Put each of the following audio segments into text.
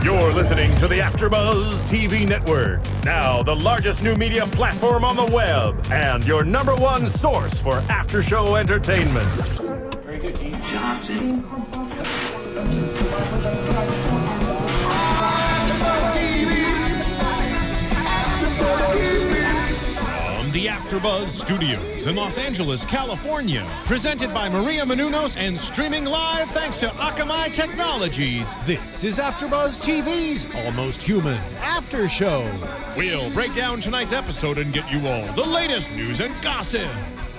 You're listening to the AFTERBUZZ TV Network, now the largest new media platform on the web, and your #1 source for after-show entertainment. Very good, Gene. Johnson. The AFTERBUZZ Studios in Los Angeles, California. Presented by Maria Menounos and streaming live thanks to Akamai Technologies. This is AFTERBUZZ TV's Almost Human After Show. We'll break down tonight's episode and get you all the latest news and gossip.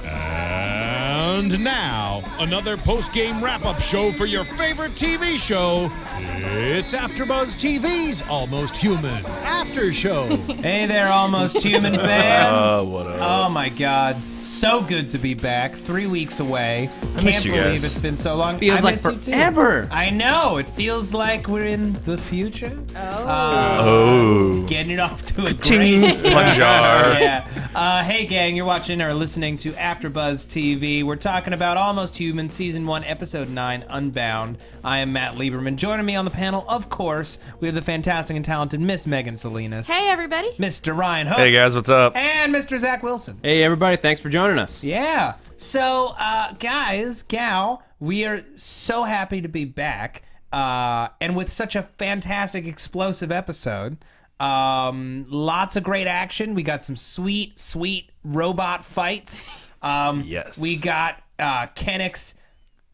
And now, another post-game wrap-up show for your favorite TV show. It's AFTERBUZZ TV's Almost Human After Show. Hey there, Almost Human fans. What up? Oh my God, so good to be back. 3 weeks away. Can't missed you believe guys. it's been so long. Feels I like miss you too. forever. I know, it feels like we're in the future. Getting it off to a great One jar. Yeah. Hey gang, you're watching or listening to AFTERBUZZ TV. We're talking about Almost Human, Season 1, Episode 9, Unbound. I am Matt Lieberman. Joining me on the panel, of course, we have the fantastic and talented Miss Megan Salinas. Hey, everybody. Mr. Ryan Hooks. Hey guys, what's up? And Mr. Zach Wilson. Hey everybody, thanks for joining us. Yeah. So, guys, gal, we are so happy to be back. And with such a fantastic, explosive episode. Lots of great action. We got some sweet, sweet robot fights. Yes. We got Kennex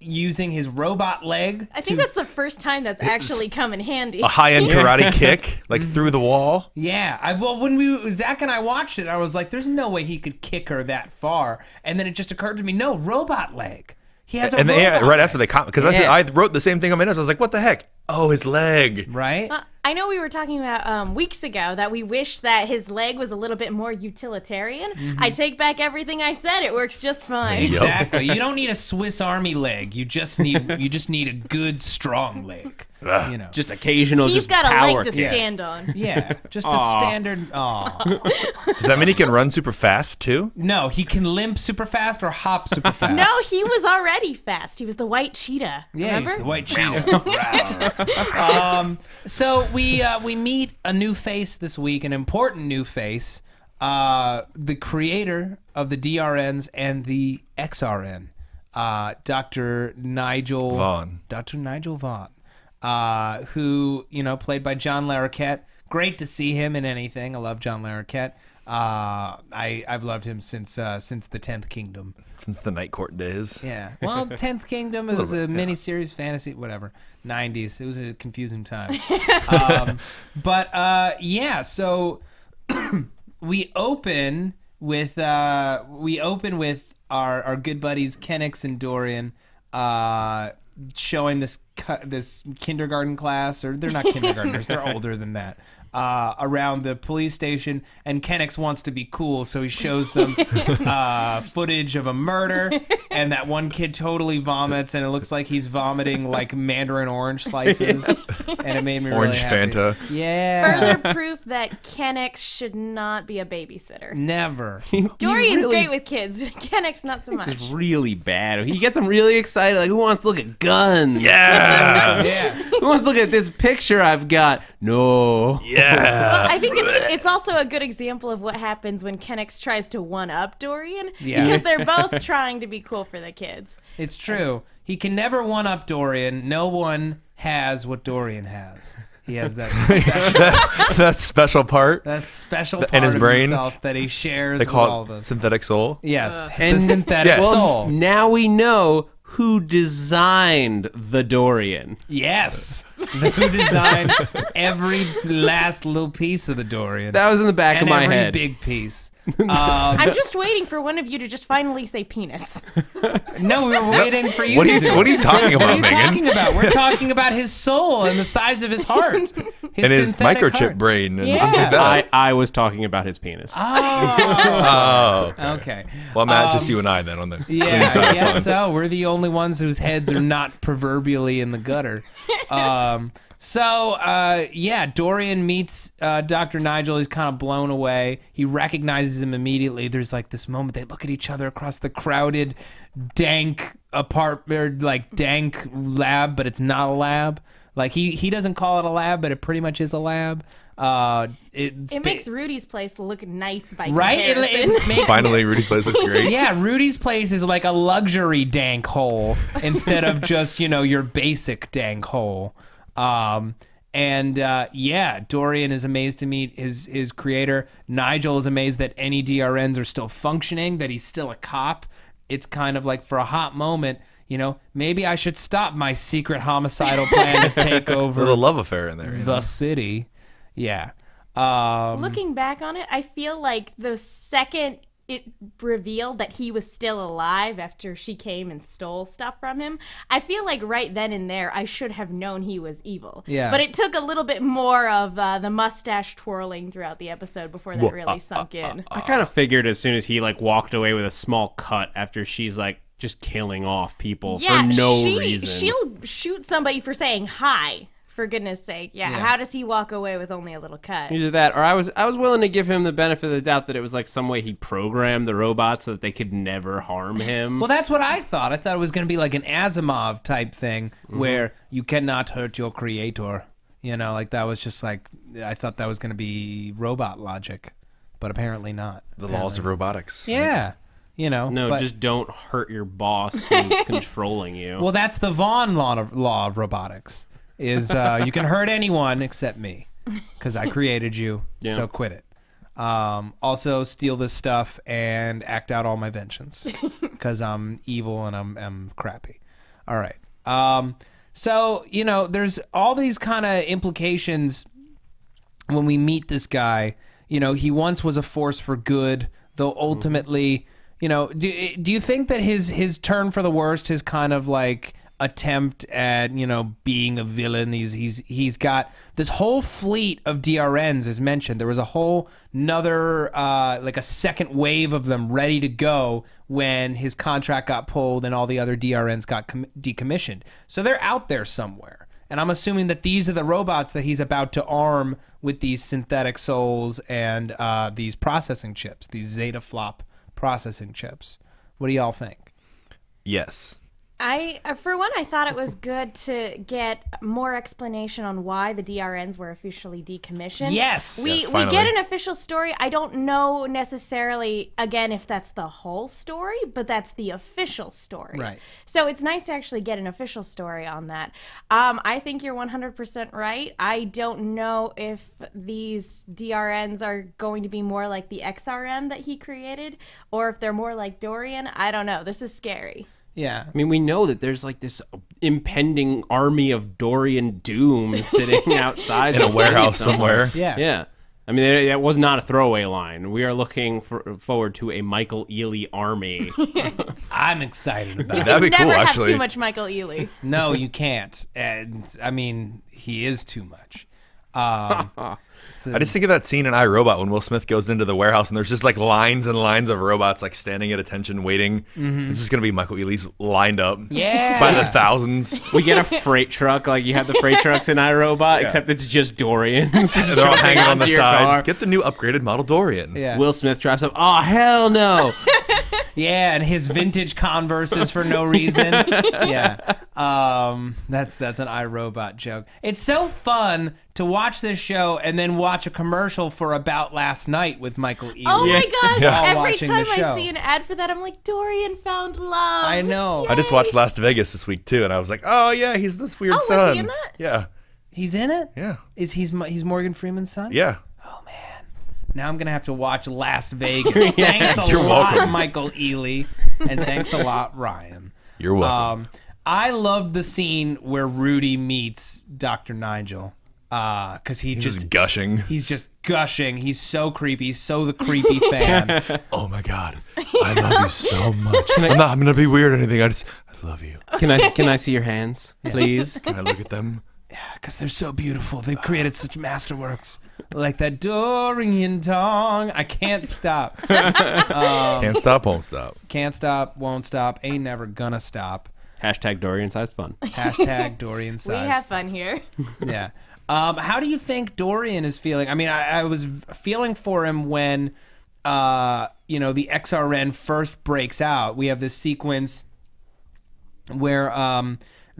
using his robot leg. I think that's the first time that's actually come in handy. A high-end karate kick, like through the wall. Yeah, well, when Zach and I watched it, I was like, "There's no way he could kick her that far." And then it just occurred to me, no, robot leg. He has a And robot right leg. after they comment, because I wrote the same thing on my notes. I was like, what the heck? Oh, his leg. Right? I know we were talking about weeks ago that we wish that his leg was a little bit more utilitarian. I take back everything I said. It works just fine. Exactly. You don't need a Swiss Army leg. You just need a good strong leg. You know. Just occasional, He's just got a power. leg to stand on. Yeah, just a standard. Aw. Does that mean he can run super fast too? No, he can limp super fast or hop super fast. No, he was already fast. He was the white cheetah. Yeah, remember? he's the white cheetah. So we meet a new face this week, an important new face, the creator of the DRNs and the XRN, Dr. Nigel Vaughn. Dr. Nigel Vaughn, who, played by John Larroquette. Great to see him in anything. I love John Larroquette. I've loved him since the 10th Kingdom. Since the Night Court days. Yeah. Well, 10th Kingdom, it was a miniseries, fantasy, whatever. 90s. It was a confusing time. Yeah, so we open with our good buddies Kennex and Dorian showing this kindergarten class, or they're not kindergartners, they're older than that. Around the police station, and Kennex wants to be cool, so he shows them footage of a murder, and that one kid totally vomits, and it looks like he's vomiting like mandarin orange slices, and it made me Orange really happy. Fanta. Yeah. Further proof that Kennex should not be a babysitter. Never. Dorian's great with kids. Kennex not so much. This is really bad. He gets them really excited. Like, who wants to look at guns? Yeah. Yeah. Who wants to look at this picture I've got? No. Yeah. I think it's also a good example of what happens when Kennex tries to one-up Dorian, because they're both trying to be cool for the kids. It's true. He can never one-up Dorian. No one has what Dorian has. He has that special, That special part. that special part In his of brain. himself that he shares They with call all it of us. synthetic soul. Yes, and synthetic Yes. soul. Now we know who designed the Dorian. Yes, who designed every last little piece of the Dorian. That was in the back and of my every head. big piece. I'm just waiting for one of you to just finally say penis. No, we were waiting for you. What to are you do it. What are you talking What are about, you Megan? talking about? We're talking about his soul and the size of his heart. And his synthetic microchip heart. brain and Yeah. things like that. I was talking about his penis. Oh, Oh. okay. Well, Matt, just you and I then on the Yeah, clean side I of guess fun. so. We're the only ones whose heads are not proverbially in the gutter. Yeah, Dorian meets Dr. Nigel. He's kind of blown away. He recognizes him immediately. There's like this moment. They look at each other across the crowded, dank apartment, like dank lab, but it's not a lab. Like he doesn't call it a lab, but it pretty much is a lab. It makes Rudy's place look nice by right. comparison. It makes Finally, Rudy's place looks great. Yeah, Rudy's place is like a luxury dank hole instead of just, you know, your basic dank hole. Yeah, Dorian is amazed to meet his creator. Nigel is amazed that any DRNs are still functioning, that he's still a cop. It's kind of like, for a hot moment, you know, maybe I should stop my secret homicidal plan to take over A little love affair in there. the city. Yeah. Looking back on it, I feel like the second it revealed that he was still alive after she came and stole stuff from him, I feel like right then and there I should have known he was evil. Yeah. But it took a little bit more of the mustache twirling throughout the episode before that really sunk in. I kind of figured as soon as he like walked away with a small cut after she's like just killing off people for no reason. She'll shoot somebody for saying hi. For goodness sake, yeah. How does he walk away with only a little cut? Either that, or I was willing to give him the benefit of the doubt that it was like some way he programmed the robots so that they could never harm him. Well, that's what I thought. I thought it was going to be like an Asimov type thing where you cannot hurt your creator. You know, like that was just like, I thought that was going to be robot logic, but apparently not. The laws of robotics. Yeah. You know. No, but, just don't hurt your boss who's controlling you. well, that's the Vaughn law of robotics. Is you can hurt anyone except me, because I created you, so quit it. Also, steal this stuff and act out all my vengeance, because I'm evil and I'm crappy. All right. So, you know, there's all these kind of implications when we meet this guy. You know, he once was a force for good, though ultimately, you know, do you think that his turn for the worst, his kind of like attempt at, you know, being a villain, he's got this whole fleet of DRNs, as mentioned. There was a whole another like a second wave of them ready to go when his contract got pulled and all the other DRNs got decommissioned. So they're out there somewhere, and I'm assuming that these are the robots that he's about to arm with these synthetic souls and these processing chips, these Zeta Flop processing chips. What do y'all think? Yes. For one, I thought it was good to get more explanation on why the DRNs were officially decommissioned. Yes! We get an official story. I don't know necessarily, again, if that's the whole story, but that's the official story. Right. So it's nice to actually get an official story on that. I think you're 100% right. I don't know if these DRNs are going to be more like the XRM that he created, or if they're more like Dorian. I don't know. This is scary. Yeah. I mean, we know that there's like this impending army of Dorian doom sitting outside in a warehouse somewhere. Yeah. Yeah. I mean, that was not a throwaway line. We are looking forward to a Michael Ealy army. I'm excited about it. That'd be cool, Never have actually. too much Michael Ealy. No, you can't. And I mean, he is too much. I just think of that scene in iRobot when Will Smith goes into the warehouse and there's just like lines and lines of robots like standing at attention waiting. This is gonna be Michael Ealy's lined up by the thousands. We get a freight truck, like you have the freight trucks in iRobot, except it's just Dorians. They're all hanging on the your side. car. Get the new upgraded model Dorian. Yeah. Will Smith drives up. Oh hell no! Yeah, and his vintage Converses for no reason. Yeah. That's an iRobot joke. It's so fun to watch this show and then watch a commercial for About Last Night with Michael Ealy. Oh my gosh! While Every watching the time show. I see an ad for that, I'm like, Dorian found love. I know. I just watched Las Vegas this week too, and I was like, oh yeah, he's this weird son. was he in that? Yeah. He's in it? Yeah. He's Morgan Freeman's son? Yeah. Oh man. Now I'm gonna have to watch Las Vegas. Thanks a You're lot, welcome. Michael Ealy, and thanks a lot, Ryan. You're welcome. I loved the scene where Rudy meets Dr. Nigel, because he's just gushing. He's just gushing. He's so creepy. He's so the creepy fan. Oh my god, I love you so much. I'm gonna be weird or anything. I love you. Can I see your hands, please? Can I look at them? Because they're so beautiful. They've created such masterworks. Like that Dorian tongue. I can't stop. Can't stop, won't stop. Can't stop, won't stop, ain't never gonna stop. Hashtag Dorian-sized fun. Hashtag Dorian size. We have fun here. Yeah. How do you think Dorian is feeling? I mean, I was feeling for him when, you know, the XRN first breaks out. We have this sequence where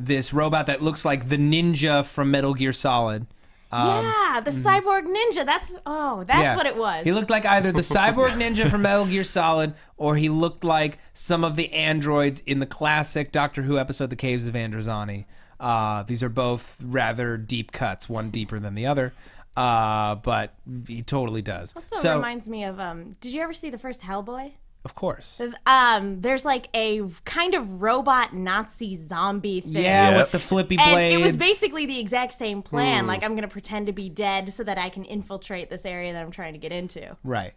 this robot that looks like the ninja from Metal Gear Solid. Yeah, the cyborg ninja. That's what it was. He looked like either the cyborg ninja from Metal Gear Solid, or he looked like some of the androids in the classic Doctor Who episode, The Caves of Androzani. These are both rather deep cuts, one deeper than the other, but he totally does. Also reminds me of, did you ever see the first Hellboy? Of course. There's like a kind of robot Nazi zombie thing. Yeah, with the flippy blades. And it was basically the exact same plan. Like, I'm going to pretend to be dead so that I can infiltrate this area that I'm trying to get into. Right.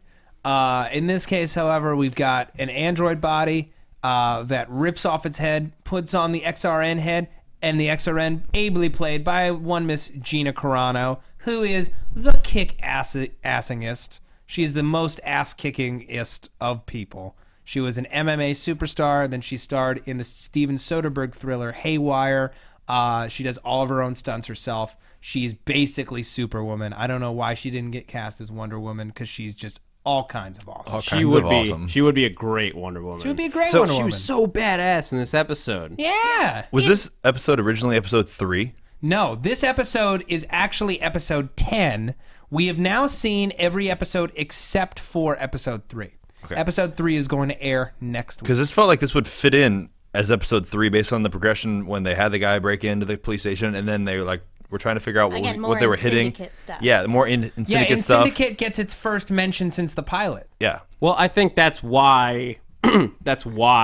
In this case, however, we've got an android body that rips off its head, puts on the XRN head, and the XRN ably played by one Miss Gina Carano, who is the kick-assingest. She's the most ass-kicking-ist of people. She was an MMA superstar. Then she starred in the Steven Soderbergh thriller Haywire. She does all of her own stunts herself. She's basically Superwoman. I don't know why she didn't get cast as Wonder Woman, because she's just all kinds of awesome. She would be a great Wonder Woman. She would be a great Wonder Woman. She was so badass in this episode. Yeah. Was this episode originally episode 3? No, this episode is actually episode 10. We have now seen every episode except for episode 3. Okay. Episode 3 is going to air next week. Because this felt like this would fit in as episode 3 based on the progression when they had the guy break into the police station, and then they were trying to figure out what they were hitting. Stuff. Yeah, more in Syndicate stuff. Syndicate gets its first mention since the pilot. Yeah. Well, I think that's why episode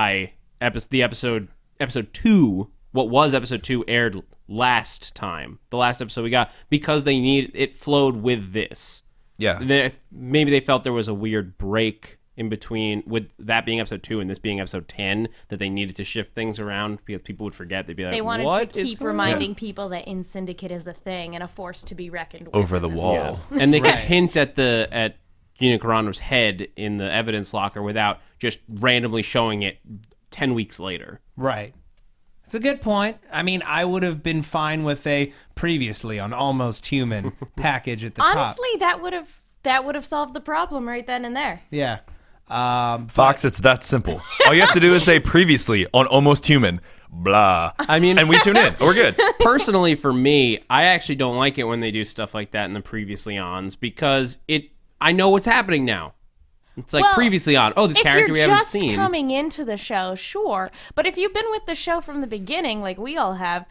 2, what was episode 2, aired last time. The last episode we got, because it flowed with this. Yeah. Maybe they felt there was a weird break in between, with that being episode 2 and this being episode 10, that they needed to shift things around because people would forget. They'd be like, they wanted what to keep reminding people that in Syndicate is a thing and a force to be reckoned with. Over the wall. Yeah. And they could hint at Gina Carano's head in the evidence locker without just randomly showing it 10 weeks later. Right. It's a good point. I mean, I would have been fine with a previously on Almost Human package at the top. Honestly, that would have solved the problem right then and there. Yeah. Fox, it's that simple. All you have to do is say previously on Almost Human, blah. I mean, and we tune in. We're good. Personally, for me, I actually don't like it when they do stuff like that in the previously ons, because I know what's happening now. It's like previously on. Oh, this character we haven't seen. If you're just coming into the show, sure. But if you've been with the show from the beginning, like we all have,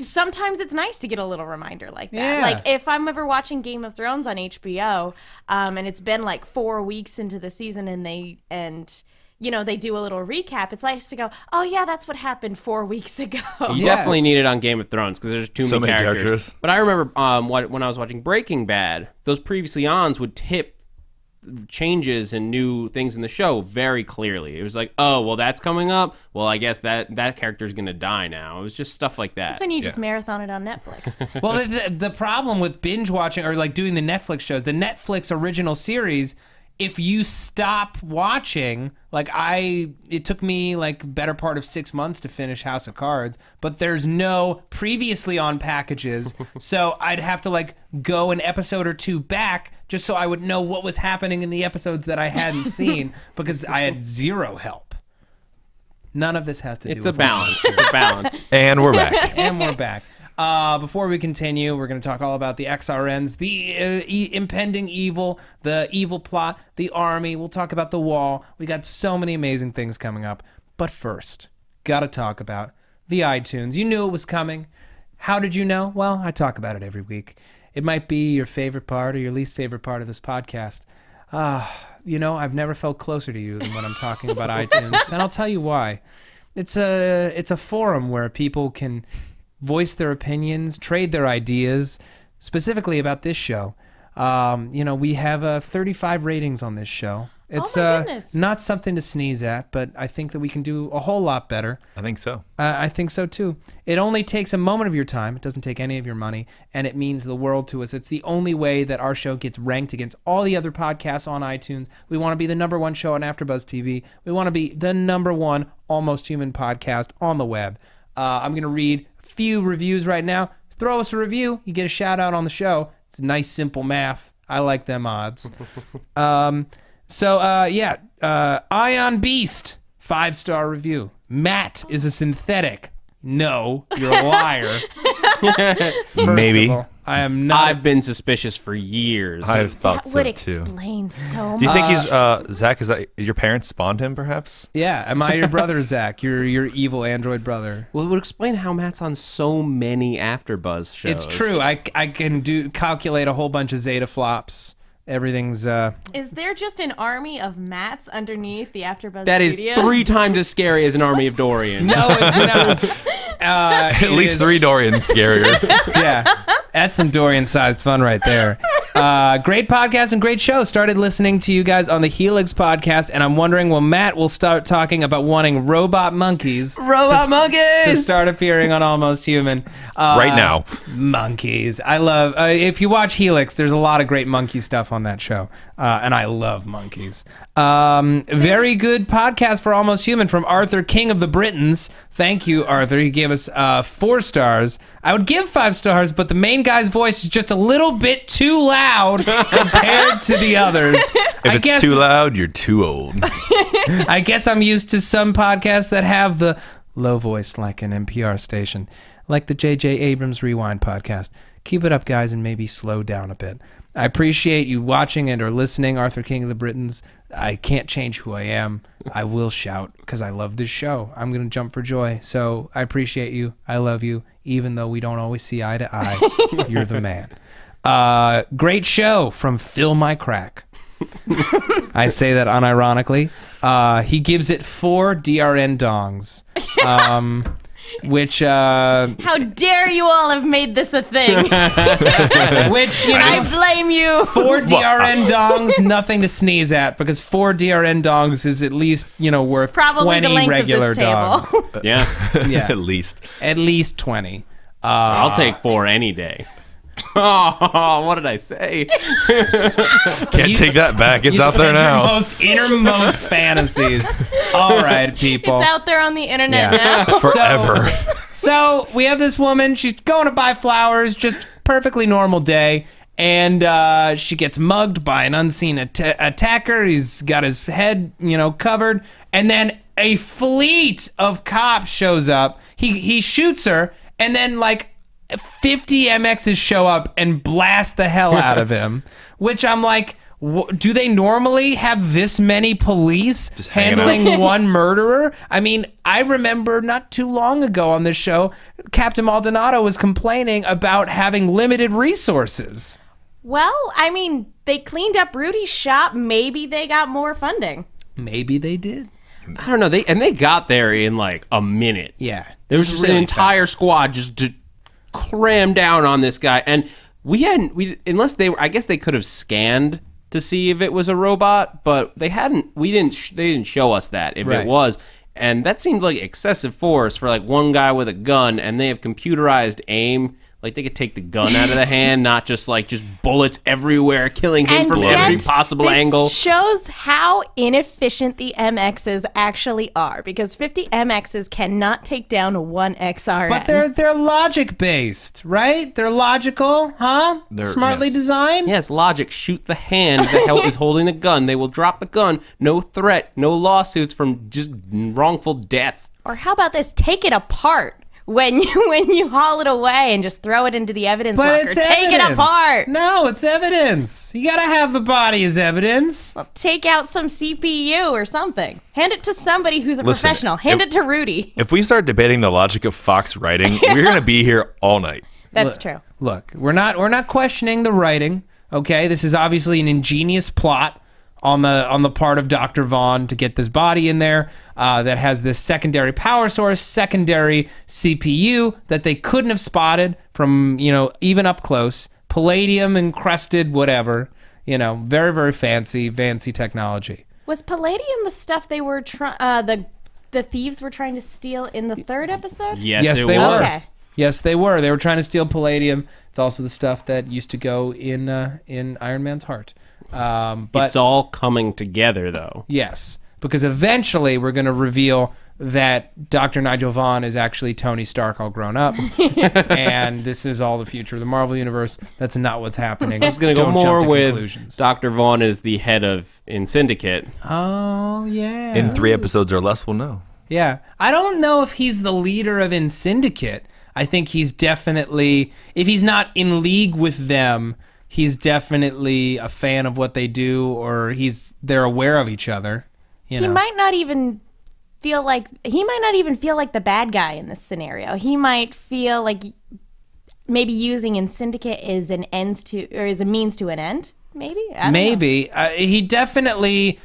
sometimes it's nice to get a little reminder like that. Yeah. Like if I'm ever watching Game of Thrones on HBO, and it's been like 4 weeks into the season, and they do a little recap, it's nice to go, oh yeah, that's what happened 4 weeks ago. You definitely need it on Game of Thrones because there's too many characters. But I remember when I was watching Breaking Bad, those previously ons would tip changes and new things in the show very clearly. It was like, oh, well, that's coming up. Well, I guess that character's gonna die now. It was just stuff like that. That's when you just marathon it on Netflix. Well, the problem with binge watching or like doing the Netflix shows, the Netflix original series, if you stop watching, like it took me like better part of 6 months to finish House of Cards, but there's no previously on packages, so I'd have to like go an episode or 2 back just so I would know what was happening in the episodes that I hadn't seen, because I had zero help. None of this has to do with It's a balance. And we're back. And we're back. Before we continue, we're going to talk all about the XRNs, the impending evil, the evil plot, the army. We'll talk about the wall. We got so many amazing things coming up. But first, got to talk about the iTunes. You knew it was coming. How did you know? Well, I talk about it every week. It might be your favorite part or your least favorite part of this podcast. I've never felt closer to you than when I'm talking about iTunes, and I'll tell you why. It's a forum where people can voice their opinions, trade their ideas, specifically about this show. We have 35 ratings on this show. It's not something to sneeze at, but I think that we can do a whole lot better. I think so. I think so too. It only takes a moment of your time. It doesn't take any of your money, and it means the world to us. It's the only way that our show gets ranked against all the other podcasts on iTunes. We want to be the #1 show on AfterBuzz TV. We want to be the #1 Almost Human podcast on the web. I'm going to read a few reviews right now. Throw us a review. You get a shout out on the show. It's nice, simple math. I like them odds. Ion Beast, 5-star review. Matt is a synthetic. No, you're a liar. Maybe. I am not. I've been suspicious for years. I've thought That so would too. explain so much. Do you think he's Zach? Is that your parents spawned him? Perhaps. Yeah. Am I your brother, Zach? Your evil android brother. Well, it would explain how Matt's on so many AfterBuzz shows. It's true. I can calculate a whole bunch of Zeta flops. Everything's. Is there just an army of Matts underneath the AfterBuzz That is studios? 3 times as scary as an army of Dorian. No, it's not. At least 3 Dorians scarier. Yeah, that's some Dorian-sized fun right there. Great podcast and great show. Started listening to you guys on the Helix podcast, and I'm wondering, well, Matt will start talking about wanting robot monkeys. To start appearing on Almost Human. Right now. Monkeys. I love, if you watch Helix, there's a lot of great monkey stuff on that show, and I love monkeys. Very good podcast for Almost Human from Arthur, King of the Britons. Thank you, Arthur. He gave us 4 stars. I would give 5 stars, but the main guy's voice is just a little bit too loud compared to the others. If it's too loud, you're too old. I guess I'm used to some podcasts that have the low voice like an NPR station, like the J.J. Abrams Rewind podcast. Keep it up, guys, and maybe slow down a bit. I appreciate you watching and or listening, Arthur, King of the Britons. I can't change who I am. I will shout because I love this show. I'm going to jump for joy. So I appreciate you. I love you. Even though we don't always see eye to eye, you're the man. Great show from Fill My Crack. I say that unironically. He gives it 4 DRN dongs. Which How dare you all have made this a thing? which, you know, I blame you. 4 DRN dongs, nothing to sneeze at, because 4 DRN dongs is at least, you know, worth Probably 20 the length regular of this table. dogs. Yeah. Yeah, At least. at least 20. I'll take 4 any day. Oh, what did I say? Can't take that back. It's You out there said now. Your most innermost fantasies. All right, people. It's out there on the internet Yeah. now. Forever. So we have this woman. She's going to buy flowers. Just perfectly normal day. And she gets mugged by an unseen attacker. He's got his head, you know, covered. And then a fleet of cops shows up. He shoots her. And then, like, 50 MXs show up and blast the hell out of him. Which I'm like, do they normally have this many police Just hanging handling one murderer? I mean, I remember not too long ago on this show, Captain Maldonado was complaining about having limited resources. Well, I mean, they cleaned up Rudy's shop. Maybe they got more funding. Maybe they did. I don't know. They got there in like a minute. Yeah. There was just an entire squad just to cram down on this guy, and unless they were, I guess they could have scanned to see if it was a robot, but they hadn't. They didn't show us that if it was, and that seemed like excessive force for like one guy with a gun, and they have computerized aim. Like, they could take the gun out of the hand, not just bullets everywhere, killing him from every possible angle. This shows how inefficient the MXs actually are, because 50 MXs cannot take down one XRN. But they're logic-based, right? They're logical, huh? Smartly designed? Yes, logic. Shoot the hand that is holding the gun. They will drop the gun. No threat, no lawsuits from just wrongful death. Or how about this? Take it apart. When you haul it away and just throw it into the evidence locker. It's Take it apart. No, it's evidence. You gotta have the body as evidence. Well, take out some CPU or something. Hand it to somebody who's a professional. Hand it to Rudy. If we start debating the logic of Fox writing, we're going to be here all night. That's true. Look, we're not questioning the writing. Okay, this is obviously an ingenious plot on the part of Dr. Vaughn to get this body in there that has this secondary power source, secondary CPU that they couldn't have spotted from, you know, even up close. Palladium encrusted, whatever. You know, very, very fancy technology. Was palladium the stuff they were the thieves were trying to steal in the 3rd episode? Yes, they were. Okay. Yes, they were. They were trying to steal palladium. It's also the stuff that used to go in Iron Man's heart. But it's all coming together, though. Yes, because eventually we're going to reveal that Dr. Nigel Vaughn is actually Tony Stark all grown up, and this is all the future of the Marvel Universe. That's not what's happening. It's going to go Don't more jump to with conclusions. Dr. Vaughn is the head in Syndicate. Oh, yeah. In 3 episodes or less, we'll know. Yeah. I don't know if he's the leader of In Syndicate. I think he's definitely, if he's not in league with them, he's definitely a fan of what they do, or they're aware of each other. He might not even feel like the bad guy in this scenario. He might feel like maybe using In Syndicate is a means to an end. Maybe. Maybe he definitely,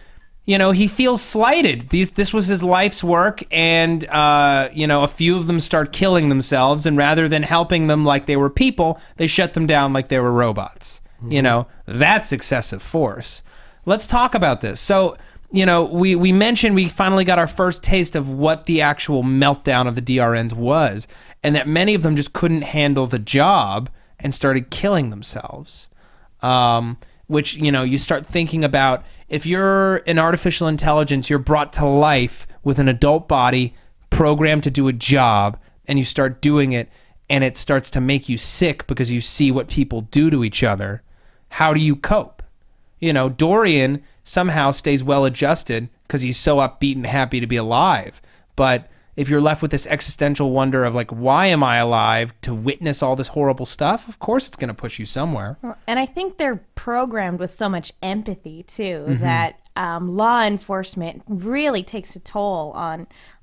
he feels slighted. This was his life's work, and a few of them start killing themselves, and rather than helping them like they were people, they shut them down like they were robots. That's excessive force. Let's talk about this. So, we mentioned we finally got our first taste of what the actual meltdown of the DRNs was, and that many of them just couldn't handle the job and started killing themselves. Which, you start thinking about, if you're an artificial intelligence, you're brought to life with an adult body programmed to do a job, and you start doing it, and it starts to make you sick because you see what people do to each other. How do you cope? Dorian somehow stays well adjusted because he's so upbeat and happy to be alive. But if you're left with this existential wonder of, like, why am I alive, to witness all this horrible stuff, of course it's going to push you somewhere. Well, and I think they're programmed with so much empathy, too, that law enforcement really takes a toll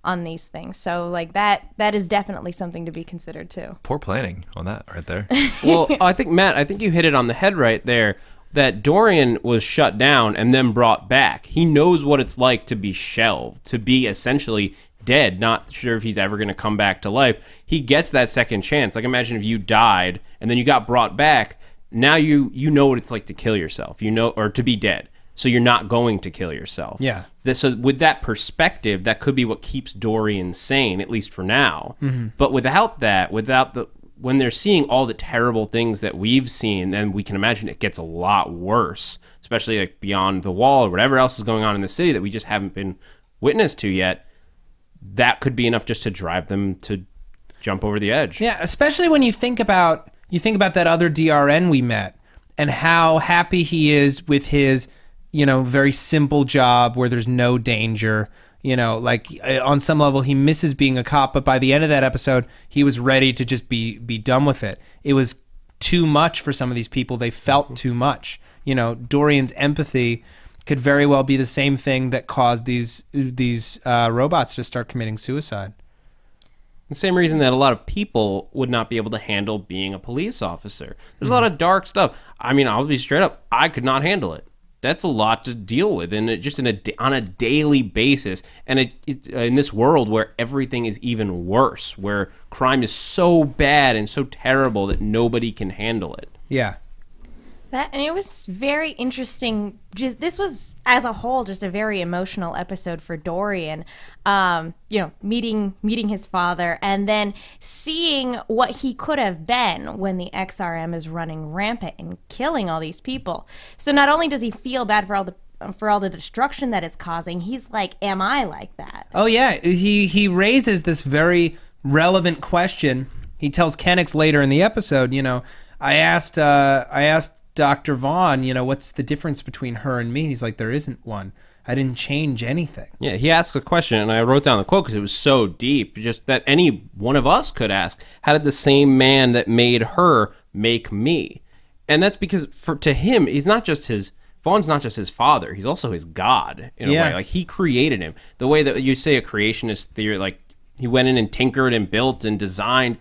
on these things. So, like, that is definitely something to be considered, too. Poor planning on that right there. Well, Matt, I think you hit it on the head right there. That Dorian was shut down and then brought back. He knows what it's like to be shelved, to be essentially dead, not sure if he's ever going to come back to life. He gets that second chance. Like, imagine if you died and then you got brought back. Now you know what it's like to kill yourself, or to be dead. So you're not going to kill yourself. Yeah. So with that perspective, that could be what keeps Dorian sane, at least for now. But without that, when they're seeing all the terrible things that we've seen, then we can imagine it gets a lot worse, especially like beyond the wall or whatever else is going on in the city that we just haven't been witness to yet. That could be enough just to drive them to jump over the edge. Yeah, especially when you think about that other DRN we met and how happy he is with his, very simple job where there's no danger. Like, on some level he misses being a cop, but by the end of that episode he was ready to just be done with it. It was too much for some of these people. They felt too much. Dorian's empathy could very well be the same thing that caused these robots to start committing suicide. The same reason that a lot of people would not be able to handle being a police officer. There's a lot of dark stuff. I mean, I'll be straight up, I could not handle it. That's a lot to deal with, and on a daily basis. And in this world where everything is even worse, where crime is so bad and so terrible that nobody can handle it. Yeah. And it was very interesting. This was, as a whole, just a very emotional episode for Dorian. Meeting his father, and then seeing what he could have been when the XRM is running rampant and killing all these people. So not only does he feel bad for all the destruction that it's causing, he's like, "Am I like that?" Oh yeah, he raises this very relevant question. He tells Kennex later in the episode, I asked Dr. Vaughn, what's the difference between her and me? He's like, there isn't one. I didn't change anything. Yeah, he asked a question, and I wrote down the quote because it was so deep, just that any one of us could ask. How did the same man that made her make me? And that's because to him, Vaughn's not just his father, he's also his God in a way. Like, he created him. The way that you say a creationist theory, like, he went in and tinkered and built and designed.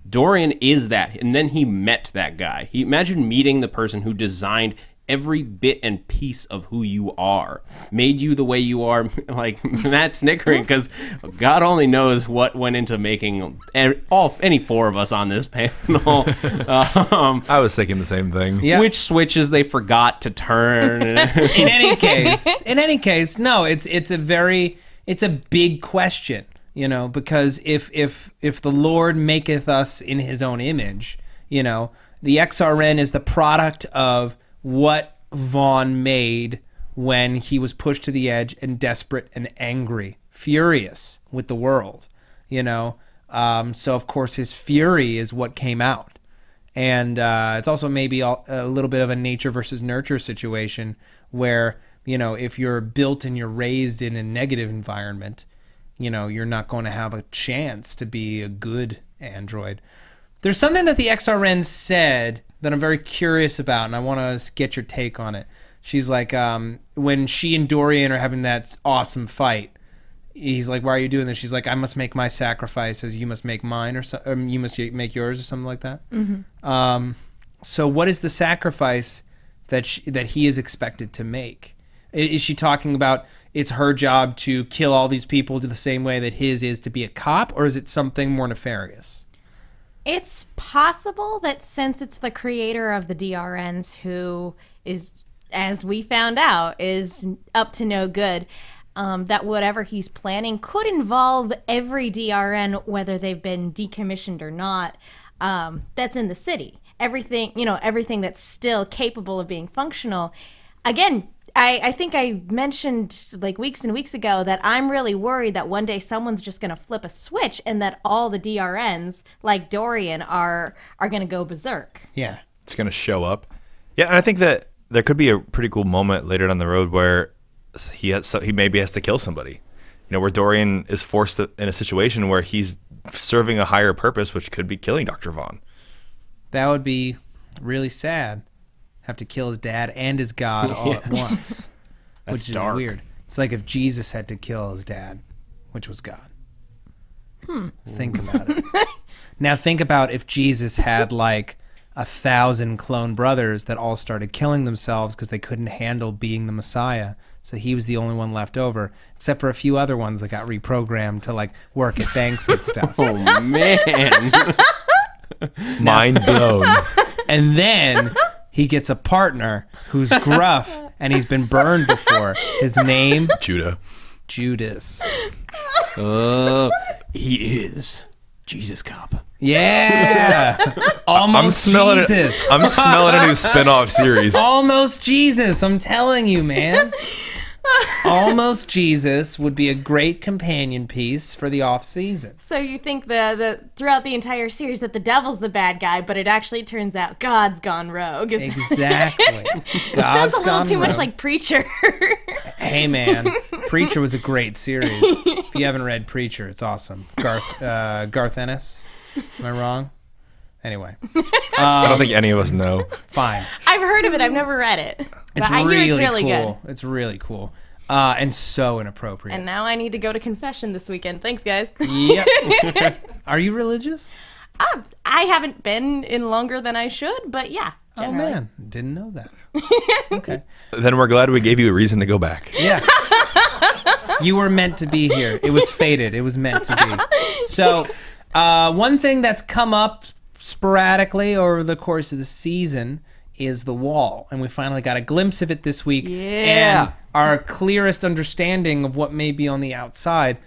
Dorian is that, and then he met that guy. Imagine meeting the person who designed every bit and piece of who you are, made you the way you are. Like, Matt snickering because God only knows what went into making any four of us on this panel. I was thinking the same thing. Yeah. Which switches they forgot to turn. In any case, no, it's a big question. Because if the Lord maketh us in his own image, the XRN is the product of what Vaughn made when he was pushed to the edge and desperate and angry, furious with the world, So, of course, his fury is what came out. And it's also maybe a little bit of a nature versus nurture situation where, if you're built and you're raised in a negative environment, you know, you're not going to have a chance to be a good android. There's something that the XRN said that I'm very curious about, and I want to get your take on it. She's like, when she and Dorian are having that awesome fight, he's like, why are you doing this? She's like, I must make my sacrifice as you must make mine, or you must make yours, or something like that. Mm-hmm. So what is the sacrifice that he is expected to make? Is she talking about it's her job to kill all these people the same way that his is to be a cop, or is it something more nefarious? It's possible that since it's the creator of the DRNs who is, as we found out, is up to no good, that whatever he's planning could involve every DRN, whether they've been decommissioned or not, that's in the city. Everything, you know, everything that's still capable of being functional. Again, I think I mentioned like weeks and weeks ago that I'm really worried that one day someone's just going to flip a switch and that all the DRNs, like Dorian, are going to go berserk. Yeah. It's going to show up. Yeah, and I think that there could be a pretty cool moment later down the road where he maybe has to kill somebody. You know, where Dorian is forced in a situation where he's serving a higher purpose, which could be killing Dr. Vaughn. That would be really sad. Have to kill his dad and his God all at once. That's which is dark. weird. It's like if Jesus had to kill his dad, which was God. Think about it. Now think about if Jesus had like 1,000 clone brothers that all started killing themselves because they couldn't handle being the Messiah. So he was the only one left over, except for a few other ones that got reprogrammed to like work at banks and stuff. Oh man. Mind blown. And then he gets a partner who's gruff and he's been burned before. His name? Judas. Oh, he is Jesus Cop. Yeah. Almost Jesus. I'm smelling a new spin-off series. Almost Jesus. I'm telling you, man. Almost Jesus would be a great companion piece for the off season. So you think the throughout the entire series that the devil's the bad guy, but it actually turns out God's gone rogue. Exactly. Sounds a little too much like Preacher. Hey man, Preacher was a great series. If you haven't read Preacher, it's awesome. Garth Ennis. Am I wrong? Anyway. I don't think any of us know. Fine. I've heard of it. I've never read it. It's but I hear it's really cool. good. It's really cool. And so inappropriate. And now I need to go to confession this weekend. Thanks, guys. Yep. Are you religious? I haven't been in longer than I should, but yeah. Generally. Oh, man. Didn't know that. Okay. Then we're glad we gave you a reason to go back. Yeah. You were meant to be here. It was fated. It was meant to be. So, one thing that's come up sporadically over the course of the season is the wall, and we finally got a glimpse of it this week. Yeah. And our clearest understanding of what may be on the outside.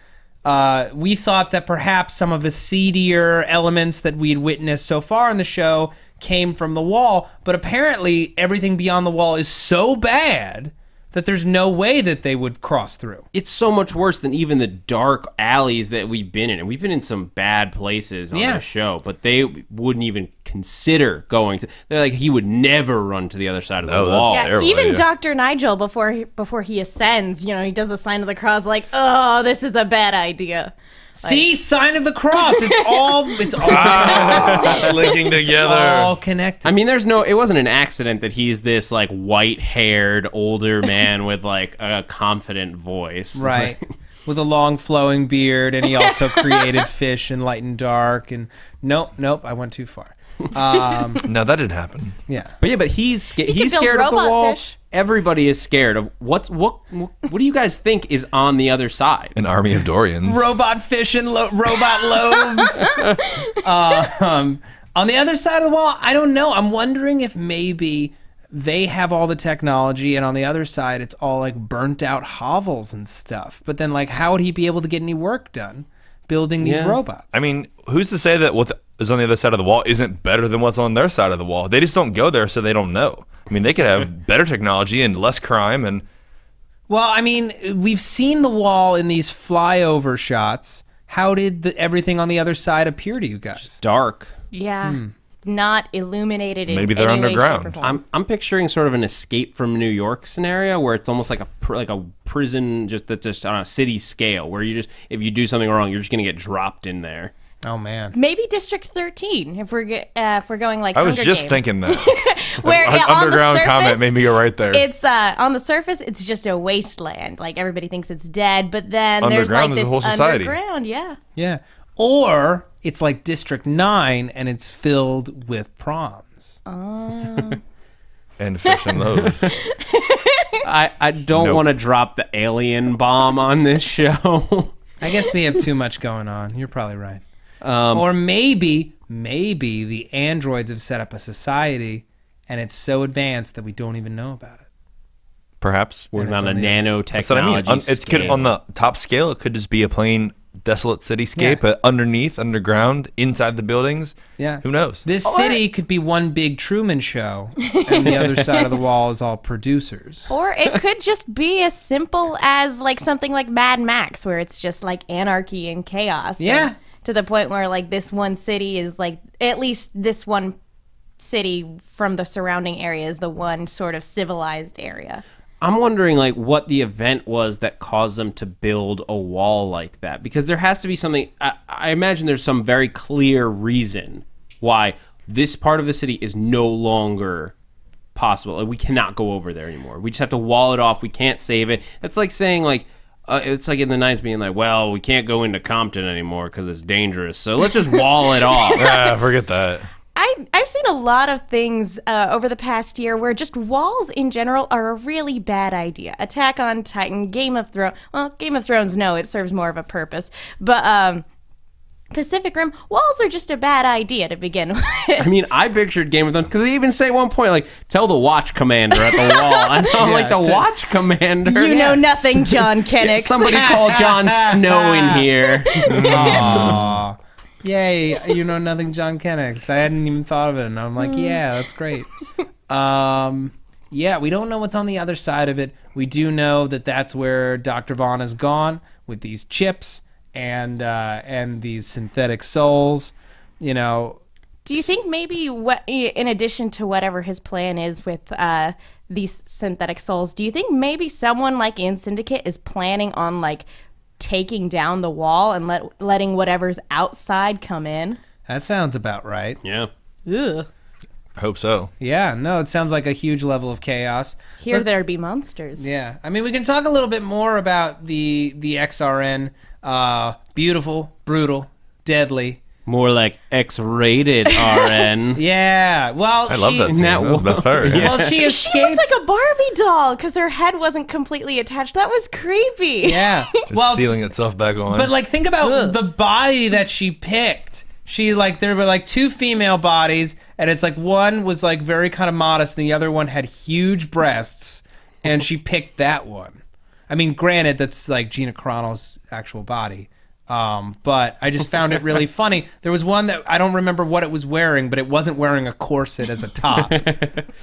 We thought that perhaps some of the seedier elements that we'd witnessed so far in the show came from the wall, but apparently everything beyond the wall is so bad that there's no way that they would cross through. It's so much worse than even the dark alleys that we've been in. And we've been in some bad places on the show, but they wouldn't even consider going to. They're like, he would never run to the other side of the wall. Yeah, terrible, even yeah. Dr. Nigel, before he ascends, you know, he does a sign of the cross like, oh, this is a bad idea. See, sign of the cross. It's all It's linking together. all connected. I mean, it wasn't an accident that he's this like white-haired older man with like a confident voice. Right. With a long flowing beard, and he also created fish in Light and Dark, and nope, I went too far. No, that didn't happen. Yeah. But he's scared of the robot wall. fish. Everybody is scared of what do you guys think is on the other side? An army of Dorians. Robot fish and robot loaves. On the other side of the wall, I don't know. I'm wondering if maybe they have all the technology, and on the other side, it's all like burnt out hovels and stuff. But then, like, how would he be able to get any work done building these robots? I mean, who's to say that what is on the other side of the wall isn't better than what's on their side of the wall? They just don't go there, so they don't know. I mean, they could have better technology and less crime. And well, I mean, we've seen the wall in these flyover shots. How did everything on the other side appear to you guys? Dark. Yeah. not illuminated in Maybe they're any underground. way, shape, or form. I'm picturing sort of an escape from New York scenario where it's almost like a prison, just on a city scale, where you just, if you do something wrong, you're just gonna get dropped in there. Oh man. Maybe District 13 if we're going like I was Hunger just Games. thinking that. Where An on underground the surface, comment made me go right there. It's on the surface, it's just a wasteland. Like everybody thinks it's dead, but then there's like Underground is this a whole society. underground, yeah. Yeah. Or it's like District 9 and it's filled with prawns. Oh. And fish and those. I don't want to drop the alien bomb on this show. I guess we have too much going on. You're probably right. Or maybe the androids have set up a society and it's so advanced that we don't even know about it. Perhaps. We're on a nanotechnology That's what I mean. It's could, on the top scale, it could just be a plain desolate cityscape, but underneath, underground, inside the buildings, who knows? This city could be one big Truman Show, and the other side of the wall is all producers. Or it could just be as simple as like something like Mad Max, where it's just like anarchy and chaos. Yeah. And to the point where like this one city is like, at least this one city from the surrounding area is the one sort of civilized area. I'm wondering like what the event was that caused them to build a wall like that, because there has to be something. I imagine there's some very clear reason why this part of the city is no longer possible. Like, we cannot go over there anymore. We just have to wall it off. We can't save it. It's like saying like it's like in the 90s being like, well, we can't go into Compton anymore because it's dangerous, so let's just wall it off. Yeah, forget that. I've seen a lot of things over the past year where just walls in general are a really bad idea. Attack on Titan, Game of Thrones. Well, Game of Thrones, no, it serves more of a purpose. But Pacific Rim, walls are just a bad idea to begin with. I mean, I pictured Game of Thrones because they even say at one point, like, tell the watch commander at the wall. And I'm like, the watch commander? You know nothing, John Kennex. Somebody call Jon Snow in here. Aww. Yay, you know nothing, John Kennex. I hadn't even thought of it, and I'm like, yeah, that's great. Yeah, we don't know what's on the other side of it. We do know that that's where Dr. Vaughn has gone with these chips and these synthetic souls. You know. Do you think maybe in addition to whatever his plan is with these synthetic souls, do you think maybe someone like in Syndicate is planning on like taking down the wall and letting whatever's outside come in? That sounds about right. Yeah. Ugh. I hope so. Yeah, no, it sounds like a huge level of chaos. Here there'd be monsters. Yeah. I mean, we can talk a little bit more about the XRN. Beautiful, brutal, deadly. More like X-rated RN. Yeah. Well, I love that scene. That was the best part. Yeah. Well, she escapes. She looked like a Barbie doll because her head wasn't completely attached. That was creepy. Yeah. Well, sealing itself back on. But like, think about the body that she picked. She like, there were like two female bodies, and it's like one was like very kind of modest, and the other one had huge breasts, and she picked that one. I mean, granted, that's like Gina Carano's actual body. But I just found it really funny. There was one that I don't remember what it was wearing, but it wasn't wearing a corset as a top.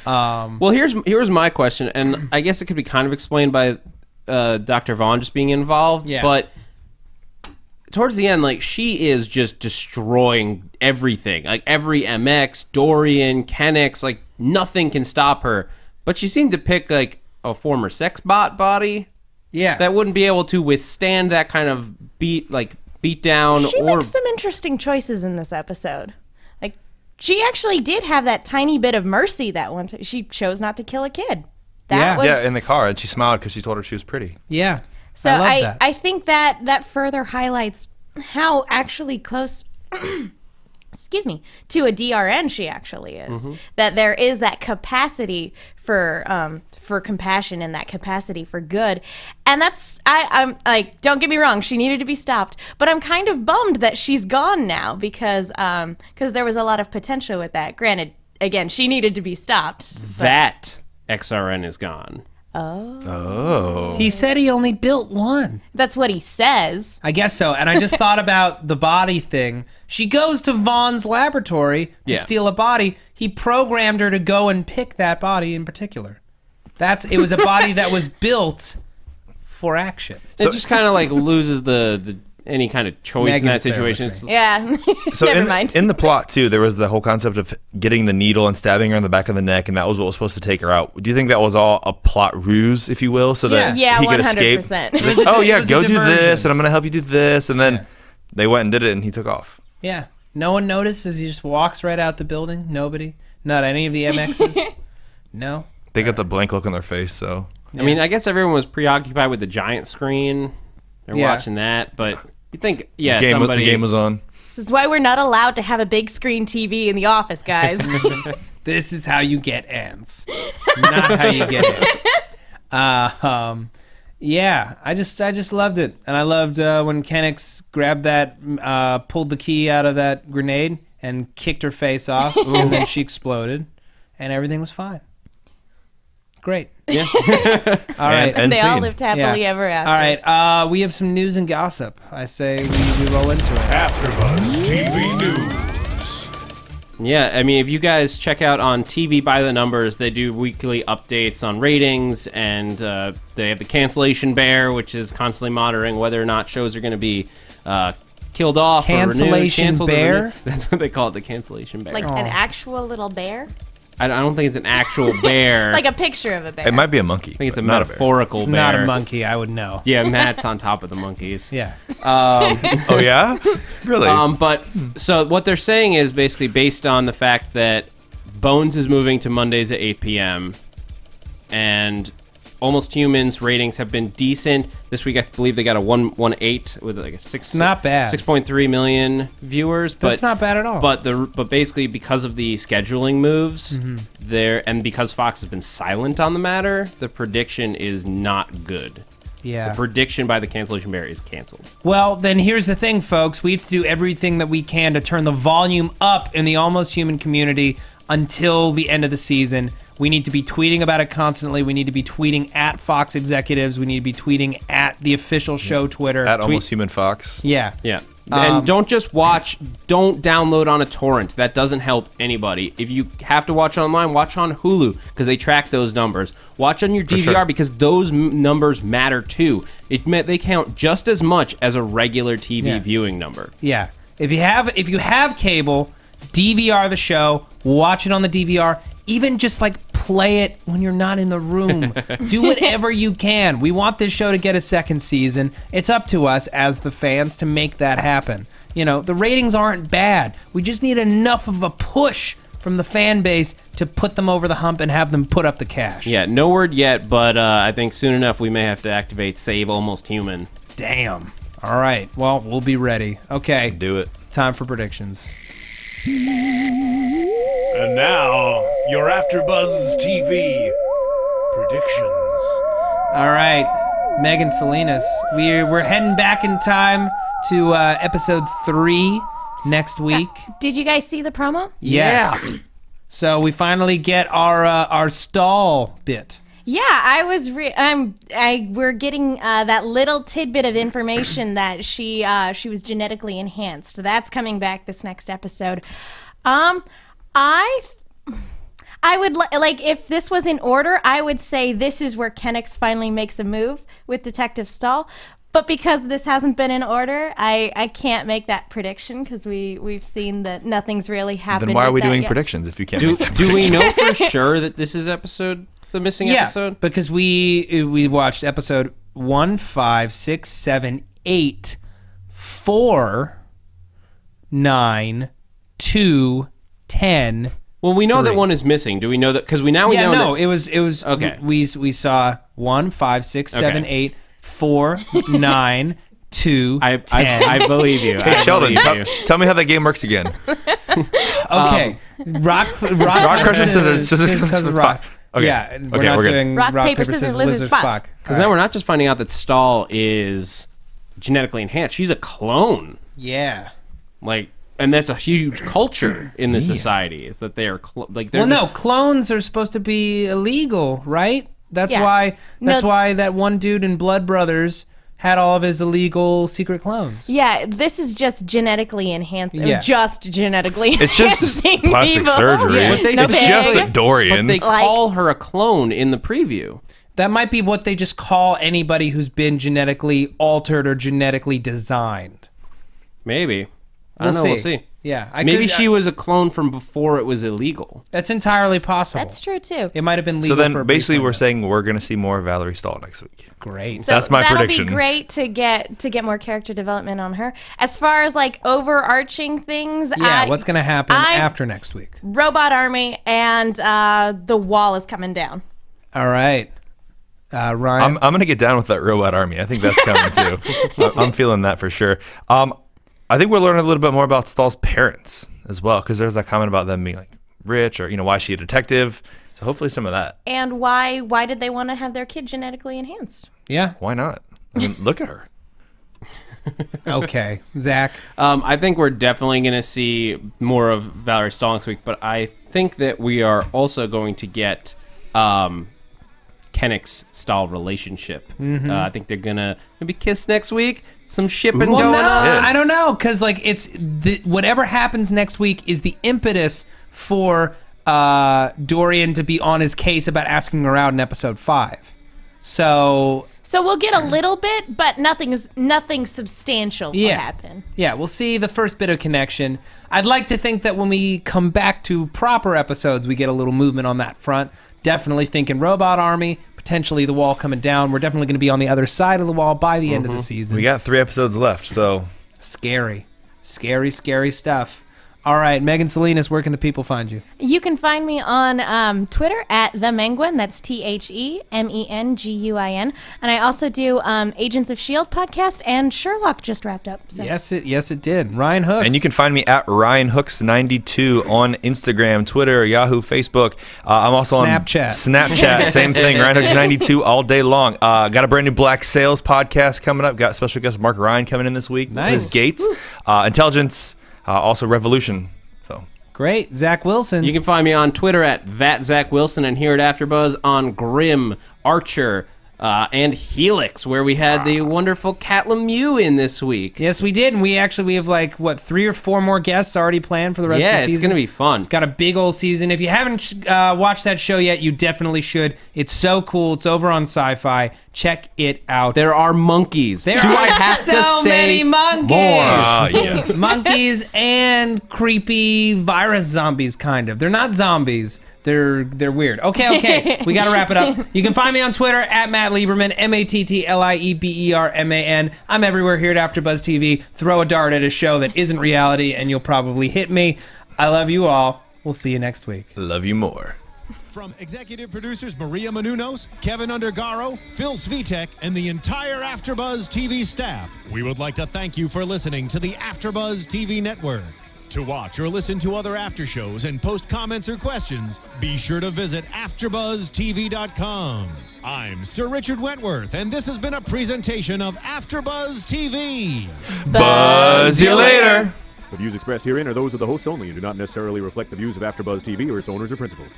Well, here's my question, and I guess it could be kind of explained by Dr. Vaughn just being involved. Yeah. But towards the end, like, she is just destroying everything. Like, every MX, Dorian, Kennex, like, nothing can stop her. But she seemed to pick, like, a former sex bot body. Yeah. That wouldn't be able to withstand that kind of beat down. She makes some interesting choices in this episode. Like, she actually did have that tiny bit of mercy that one time. She chose not to kill a kid. Yeah, in the car, and she smiled because she told her she was pretty. Yeah. So I think that further highlights how actually close excuse me, to a DRN she actually is. Mm-hmm. That there is that capacity for compassion and that capacity for good. And that's, I'm like, don't get me wrong, she needed to be stopped, but I'm kind of bummed that she's gone now because there was a lot of potential with that. Granted, again, she needed to be stopped. That XRN is gone. Oh. He said he only built one. That's what he says. I guess so. And I just thought about the body thing. She goes to Vaughn's laboratory to steal a body. He programmed her to go and pick that body in particular. It was a body that was built for action. So it just kind of like loses the any kind of choice in that situation. Yeah. So Never mind. In the plot too, there was the whole concept of getting the needle and stabbing her in the back of the neck, and that was what was supposed to take her out. Do you think that was all a plot ruse, if you will, so that he could escape? 100%. Oh yeah, go do this, and I'm gonna help you do this, and then they went and did it, and he took off. Yeah. No one notices. He just walks right out the building. Nobody. Not any of the MXs. No. They got the blank look on their face, so. I mean, I guess everyone was preoccupied with the giant screen. They're watching that, but you think, the game was on. This is why we're not allowed to have a big screen TV in the office, guys. This is how you get ants, not how you get ants. Yeah, I just loved it, and I loved when Kennex grabbed that, pulled the key out of that grenade and kicked her face off, and then she exploded, and everything was fine. Great. Yeah. All right. And they all lived happily ever after. All right. We have some news and gossip. I say we roll into it. AfterBuzz TV News. Yeah, I mean, if you guys check out on TV by the Numbers, they do weekly updates on ratings, and they have the cancellation bear, which is constantly monitoring whether or not shows are going to be killed off. Cancellation bear? That's what they call it, the cancellation bear. Like an actual little bear? I don't think it's an actual bear. Like a picture of a bear. It might be a monkey. I think it's a metaphorical bear. It's not a monkey, I would know. Yeah, Matt's on top of the monkeys. Yeah. Oh, yeah? Really? But, so what they're saying is basically based on the fact that Bones is moving to Mondays at 8 p.m. and Almost Human's ratings have been decent. This week, I believe they got a 1.8 with like a 6.3 million viewers. That's not bad at all. But basically, because of the scheduling moves, and because Fox has been silent on the matter, the prediction is not good. Yeah. The prediction by the cancellation bear is canceled. Well, then here's the thing, folks. We have to do everything that we can to turn the volume up in the Almost Human community until the end of the season. We need to be tweeting about it constantly. We need to be tweeting at Fox executives. We need to be tweeting at the official show Twitter. At Almost Human Fox. Yeah. Yeah. And don't just watch, don't download on a torrent. That doesn't help anybody. If you have to watch online, watch on Hulu because they track those numbers. Watch on your DVR because those numbers matter too. They count just as much as a regular TV viewing number. Yeah. If you have cable, DVR the show, watch it on the DVR. Even just like play it when you're not in the room. Do whatever you can. We want this show to get a second season. It's up to us as the fans to make that happen. You know, the ratings aren't bad. We just need enough of a push from the fan base to put them over the hump and have them put up the cash. Yeah, no word yet, but I think soon enough we may have to activate Save Almost Human. Damn. All right. Well, we'll be ready. Okay. Do it. Time for predictions. And now, your AfterBuzz TV predictions. All right, Megan Salinas. We're heading back in time to episode 3 next week. Did you guys see the promo? Yes. Yeah. So we finally get our stall bit. Yeah, I was. We're getting that little tidbit of information that she was genetically enhanced. That's coming back this next episode. I would like if this was in order, I would say this is where Kennex finally makes a move with Detective Stahl. But because this hasn't been in order, I can't make that prediction because we've seen that nothing's really happened. Then why are we doing predictions if you can't? Do we know for sure that this is the missing episode? Yeah, because we watched episode 1, 5, 6, 7, 8, 4, 9, 2, 10. Well, we know 3. that one is missing. Do we know that? Because we know. No, it was okay. We saw 1, 5, 6, 7, 8, 4, 9, 2, 10. I believe you. Hey, Sheldon, tell me how that game works again. Okay. Rock, paper, scissors, rock. Okay. Yeah, we're not doing rock, paper, scissors, lizard, Spock. Because then we're not just finding out that Stahl is genetically enhanced. She's a clone. Yeah. And that's a huge culture in this society. Is that they are clones are supposed to be illegal, right? That's why that one dude in Blood Brothers had all of his illegal secret clones. Yeah, this is just genetically enhancing. Yeah. Just genetically It's just plastic people. surgery. Yeah. It's just a Dorian. But they call her a clone in the preview. That might be what they just call anybody who's been genetically altered or genetically designed. Maybe. I don't know. We'll see. Yeah. Maybe she was a clone from before it was illegal. That's entirely possible. That's true, too. It might have been legal. So then basically we're saying we're going to see more Valerie Stahl next week. Great. So that's my prediction. That'll be great to get more character development on her. As far as like overarching things, what's going to happen after next week? Robot Army and the wall is coming down. All right. Ryan? I'm going to get down with that Robot Army. I think that's coming too. I'm feeling that for sure. I think we're learning a little bit more about Stahl's parents as well, because there's that comment about them being like rich, or why is she a detective? So hopefully some of that. And why did they want to have their kid genetically enhanced? Yeah. Why not? I mean, look at her. Okay, Zach. I think we're definitely going to see more of Valerie Stahl next week, but I think that we are also going to get Kennex Stahl relationship. I think they're gonna maybe kiss next week. Some shipping going on. I don't know, because like whatever happens next week is the impetus for Dorian to be on his case about asking her out in episode 5. So we'll get a little bit, but nothing substantial will happen. Yeah, we'll see the first bit of connection. I'd like to think that when we come back to proper episodes, we get a little movement on that front. Definitely thinking Robot Army, potentially the wall coming down. We're definitely going to be on the other side of the wall by the end of the season. We got 3 episodes left, so... Scary. Scary, scary stuff. All right, Megan Salinas, where can the people find you? You can find me on Twitter at The Menguin. That's TheMenguin. And I also do Agents of S.H.I.E.L.D. podcast, and Sherlock just wrapped up. So. Yes, it did. Ryan Hooks. And you can find me at RyanHooks92 on Instagram, Twitter, Yahoo, Facebook. I'm also Snapchat. on Snapchat. Same thing, RyanHooks92 all day long. Got a brand new Black Sales podcast coming up. Got special guest Mark Ryan coming in this week. Nice. Liz Gates. Intelligence. Also Revolution. So great. Zach Wilson. You can find me on Twitter at ¡ThatZachWilson and here at AfterBuzz on Grimm, Archer, and Helix, where we had the wonderful Kat Lemieux in this week. Yes, we did. And we have like, what, 3 or 4 more guests already planned for the rest of the season? Yeah, it's going to be fun. Got a big old season. If you haven't watched that show yet, you definitely should. It's so cool. It's over on Sci-Fi. Check it out. There are monkeys. There are so many monkeys. More. Yes. Monkeys and creepy virus zombies, kind of. They're not zombies. They're weird. Okay. We got to wrap it up. You can find me on Twitter at Matt Lieberman, MattLieberman. I'm everywhere here at AfterBuzz TV. Throw a dart at a show that isn't reality, and you'll probably hit me. I love you all. We'll see you next week. Love you more. From executive producers Maria Menounos, Kevin Undergaro, Phil Svitek, and the entire AfterBuzz TV staff, we would like to thank you for listening to the AfterBuzz TV network. To watch or listen to other after shows and post comments or questions, be sure to visit AfterBuzzTV.com. I'm Sir Richard Wentworth, and this has been a presentation of AfterBuzz TV. Buzz you later. The views expressed herein are those of the hosts only and do not necessarily reflect the views of AfterBuzz TV or its owners or principals.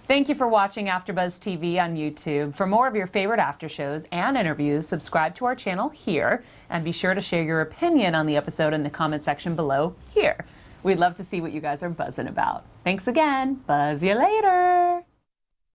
Thank you for watching AfterBuzz TV on YouTube. For more of your favorite after shows and interviews, subscribe to our channel here, and be sure to share your opinion on the episode in the comment section below here. We'd love to see what you guys are buzzing about. Thanks again. Buzz you later.